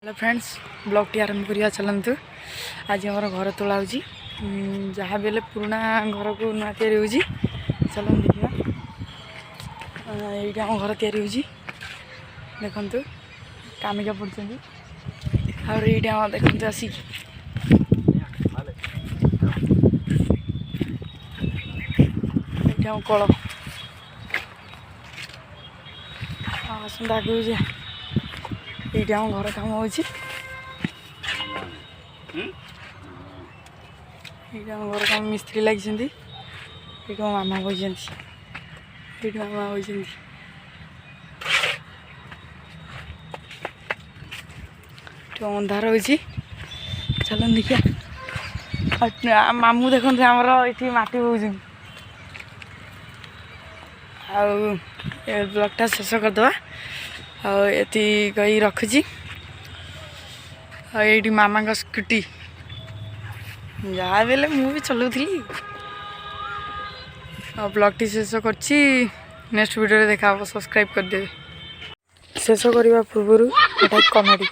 Hello friends blog T आरंभ करिया चलतु। आज आम घर तोला जहाँ बेले पुराना घर को नुआ तैयारी होजी चलन देखा। ये आम घर तैयारी होजी देखु कामिका पड़ते और ये आम देखते आसिक कल आसंता आगे ये आम घर कम हो घर कम मिस्त्री लगी मामा बही मामा बही अंधार हो चलन देखिया मामू देखते आमर ये माटी बोझ ब्लॉगटा शेष करदे ये कही रखुची। ये मामा का स्कूटी जहाँ बेले मुझे चलाऊली ब्लॉगटी शेष कर नेक्स्ट वीडियो देखा सब्सक्राइब कर दे। शेष करने पूर्व कमेडी